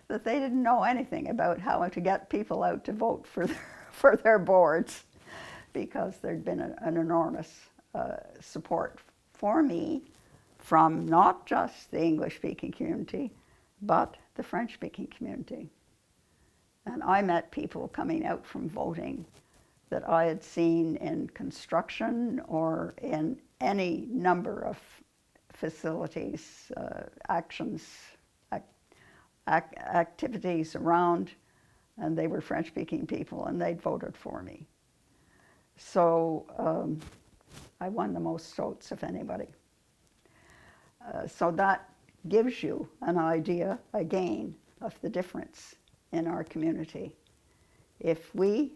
that they didn't know anything about how to get people out to vote for their boards, because there'd been an enormous support for me from not just the English-speaking community, but the French-speaking community. And I met people coming out from voting that I had seen in construction or in any number of facilities, activities around, and they were French-speaking people, and they'd voted for me. So I won the most votes of anybody. So that gives you an idea, again, of the difference in our community. If we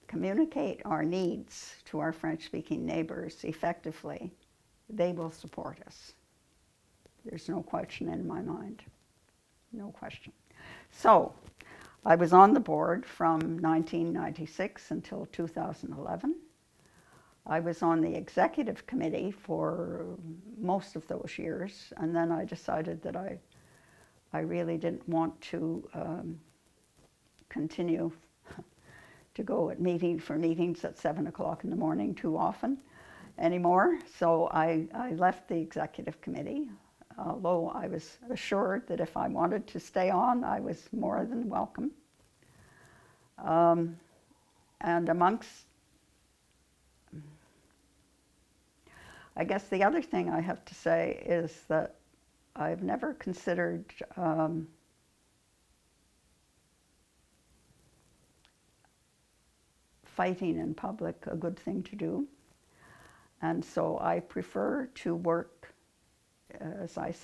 communicate our needs to our French-speaking neighbors effectively, they will support us. There's no question in my mind. No question. So I was on the board from 1996 until 2011. I was on the executive committee for most of those years, and then I decided that I really didn't want to continue to go at meetings at 7 o'clock in the morning too often anymore. So I left the executive committee, although I was assured that if I wanted to stay on, I was more than welcome. And amongst, I guess the other thing I have to say is that I've never considered fighting in public a good thing to do. And so I prefer to work, as I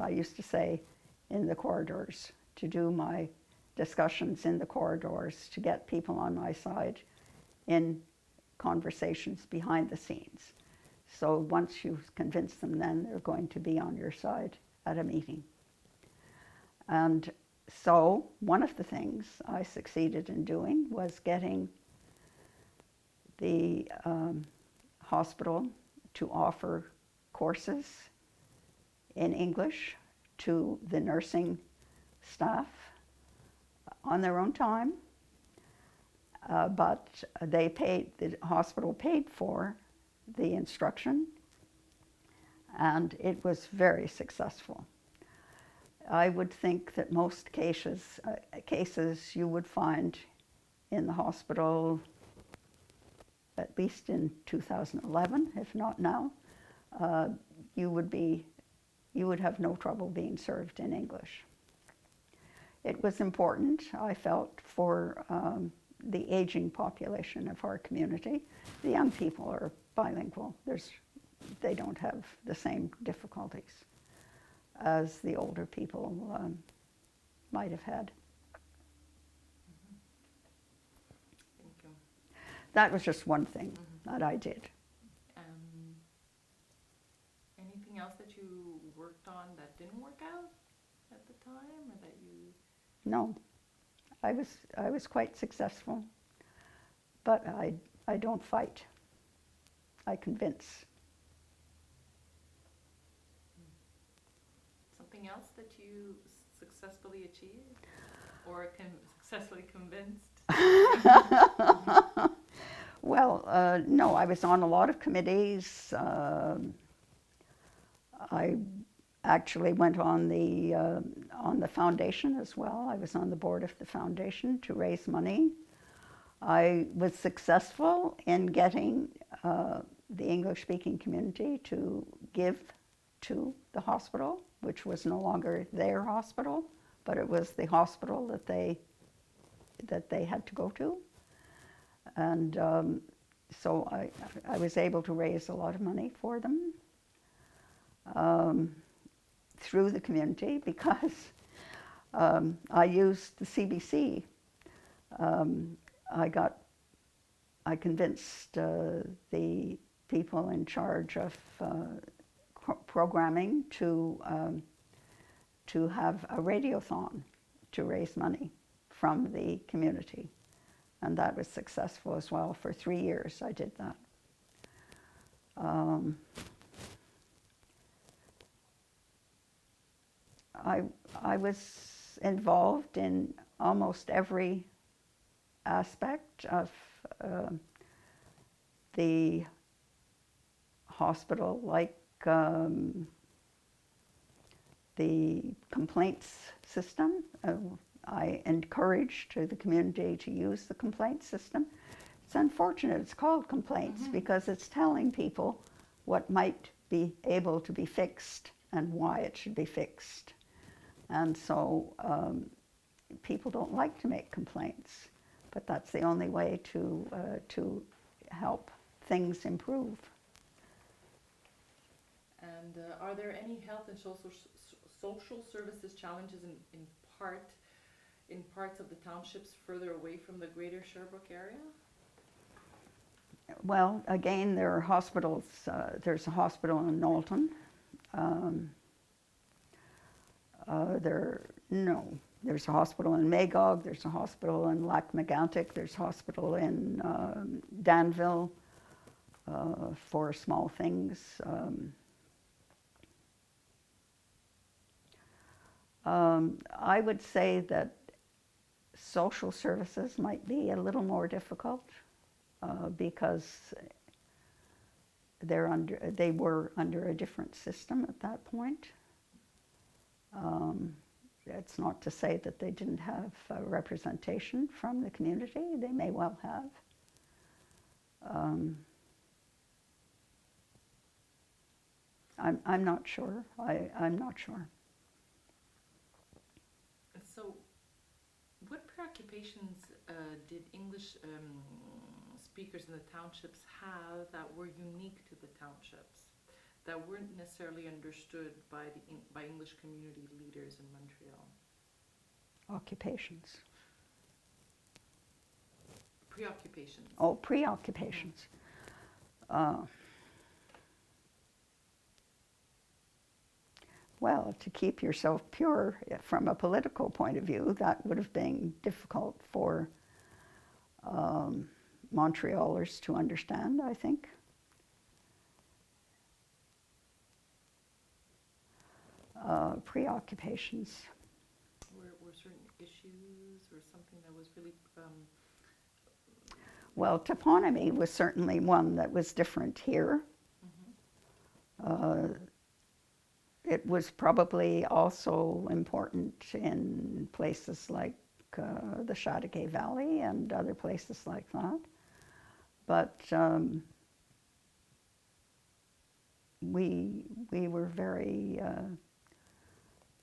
used to say, in the corridors, to do my discussions in the corridors, to get people on my side in conversations behind the scenes. So once you've convinced them, then they're going to be on your side at a meeting. And so one of the things I succeeded in doing was getting the hospital to offer courses in English to the nursing staff on their own time, but the hospital paid for the instruction, and it was very successful. I would think that most cases you would find in the hospital, at least in 2011, if not now, you would have no trouble being served in English. It was important, I felt, for the aging population of our community. The young people are bilingual. They don't have the same difficulties as the older people might have had. Thank you. That was just one thing that I did. Anything else that you worked on that didn't work out at the time, or that you? No, I was quite successful, but I don't fight. I convince. Something else that you successfully achieved, or successfully convinced? Well, no, I was on a lot of committees. I actually went on the foundation as well. I was on the board of the foundation to raise money. I was successful in getting the English-speaking community to give to the hospital, which was no longer their hospital, but it was the hospital that they had to go to. And so I was able to raise a lot of money for them through the community, because I used the CBC I convinced the people in charge of programming to have a radiothon to raise money from the community. And that was successful as well. For 3 years I did that. I was involved in almost every aspect of the hospital, like the complaints system. I encouraged the community to use the complaints system. It's unfortunate it's called complaints because it's telling people what might be able to be fixed and why it should be fixed. And so people don't like to make complaints, but that's the only way to help things improve. And are there any health and social services challenges in parts of the townships further away from the greater Sherbrooke area? Well, again, there are hospitals. There's a hospital in Knowlton. There's a hospital in Magog. There's a hospital in Lac-Mégantic. There's a hospital in Danville for small things. I would say that social services might be a little more difficult because they were under a different system at that point. It's not to say that they didn't have representation from the community. They may well have. I'm not sure. I'm not sure. So, what preoccupations did English speakers in the townships have that were unique to the townships, that weren't necessarily understood by English community leaders in Montreal? Occupations. Preoccupations. Oh, preoccupations. Well, to keep yourself pure from a political point of view, that would have been difficult for Montrealers to understand, I think. Preoccupations. Were certain issues or something that was really... Well, toponymy was certainly one that was different here. It was probably also important in places like the Chateauguay Valley and other places like that. But we were very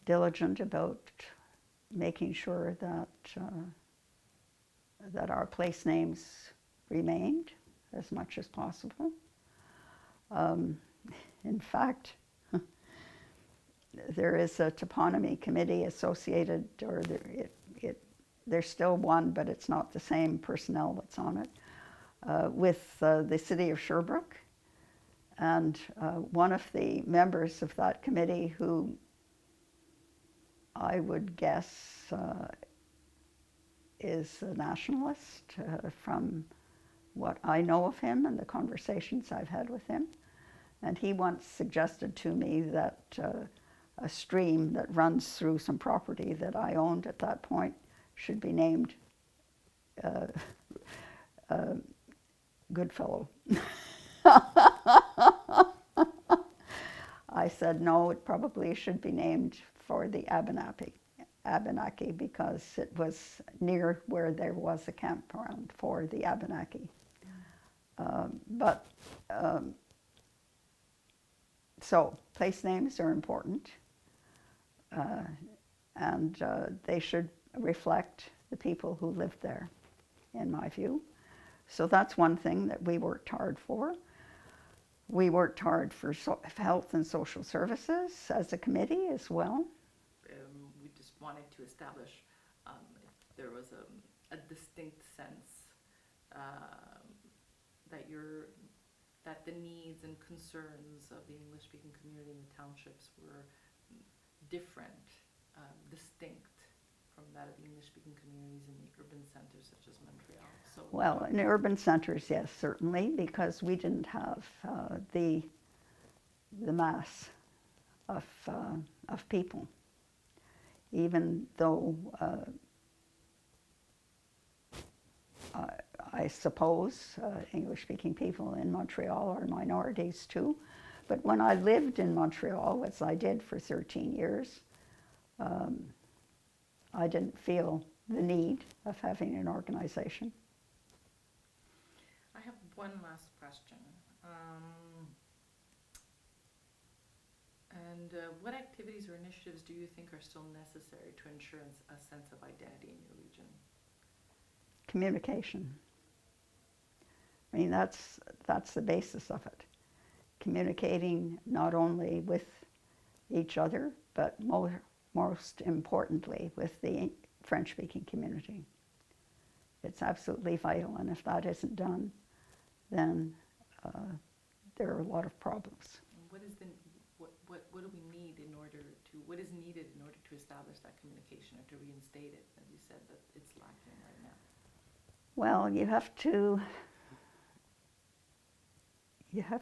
diligent about making sure that our place names remained as much as possible. In fact, there is a toponymy committee associated, or there's still one, but it's not the same personnel that's on it, with the city of Sherbrooke. And one of the members of that committee, who I would guess is a nationalist from what I know of him and the conversations I've had with him. And he once suggested to me that a stream that runs through some property that I owned at that point should be named Goodfellow. I said, no, it probably should be named for the Abenaki, because it was near where there was a campground for the Abenaki. So place names are important, and they should reflect the people who lived there, in my view. So that's one thing that we worked hard for. We worked hard for health and social services as a committee as well. We just wanted to establish if there was a a distinct sense that the needs and concerns of the English-speaking community in the townships were different, distinct from that of the English-speaking communities in the urban centers such as Montreal. So, Well, in urban centers, yes, certainly, because we didn't have the mass of people, even though I suppose English-speaking people in Montreal are minorities too. But when I lived in Montreal, as I did for 13 years, I didn't feel the need of having an organization. I have one last question. What activities or initiatives do you think are still necessary to ensure a sense of identity in your region? Communication. I mean, that's the basis of it. Communicating not only with each other, but most importantly with the French-speaking community. It's absolutely vital, and if that isn't done, then there are a lot of problems. What do we need in order to, what is needed in order to establish that communication or to reinstate it, as you said, that it's lacking right now? Well, you have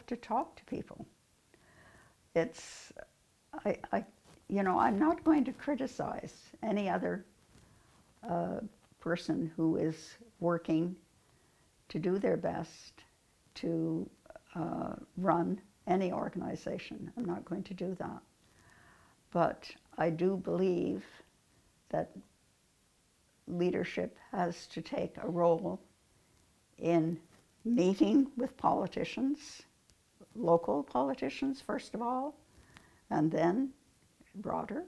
to talk to people. It's, I'm not going to criticize any other person who is working to do their best to run any organization. I'm not going to do that. But I do believe that leadership has to take a role in meeting with politicians, local politicians first of all, and then broader,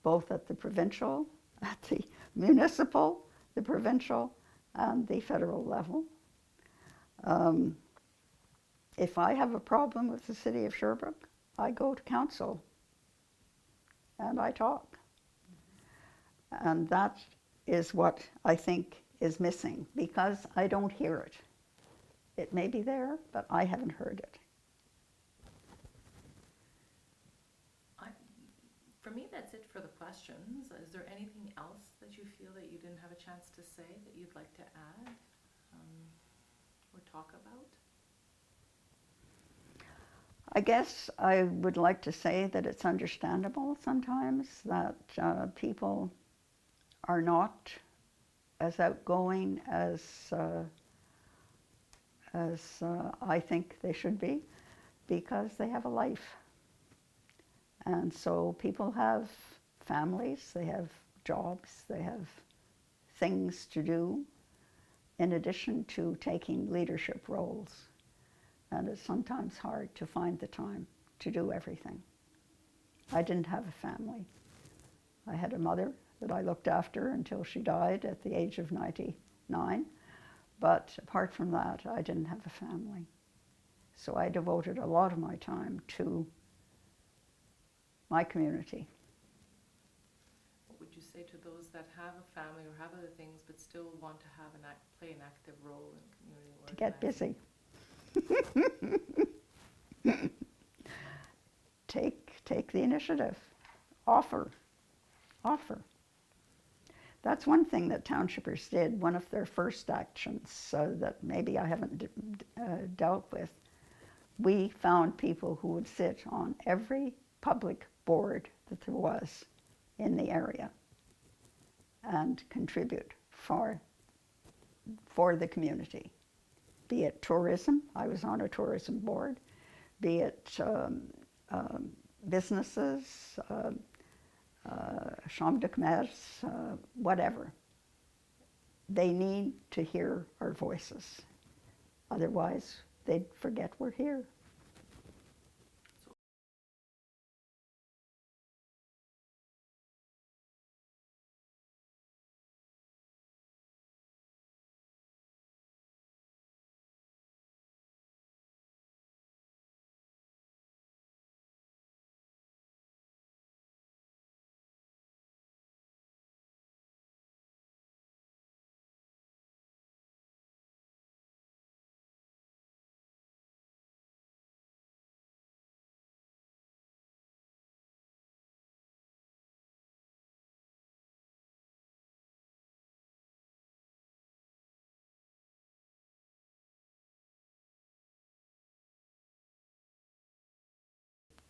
both at the provincial, at the municipal, the provincial, and the federal level. If I have a problem with the city of Sherbrooke, I go to council and I talk. And that is what I think is missing, because I don't hear it. It may be there, but I haven't heard it. For me, that's it for the questions. Is there anything else that you feel that you didn't have a chance to say that you'd like to add or talk about? I guess I would like to say that it's understandable sometimes that people are not as outgoing as I think they should be, because they have a life. And so people have families, they have jobs, they have things to do in addition to taking leadership roles. And it's sometimes hard to find the time to do everything. I didn't have a family. I had a mother that I looked after until she died at the age of 99. But apart from that, I didn't have a family. So I devoted a lot of my time to my community. What would you say to those that have a family or have other things but still want to have play an active role in community organizing? To get busy. Take the initiative. Offer. That's one thing that Townshippers did. One of their first actions that maybe I haven't dealt with. We found people who would sit on every public board that there was in the area and contribute for the community. Be it tourism, I was on a tourism board, be it businesses, chambre de commerce, whatever. They need to hear our voices. Otherwise, they'd forget we're here.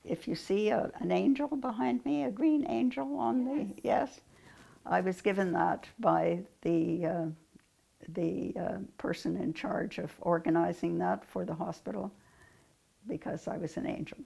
if you see an angel behind me, a green angel on the, yes, I was given that by the person in charge of organizing that for the hospital because I was an angel.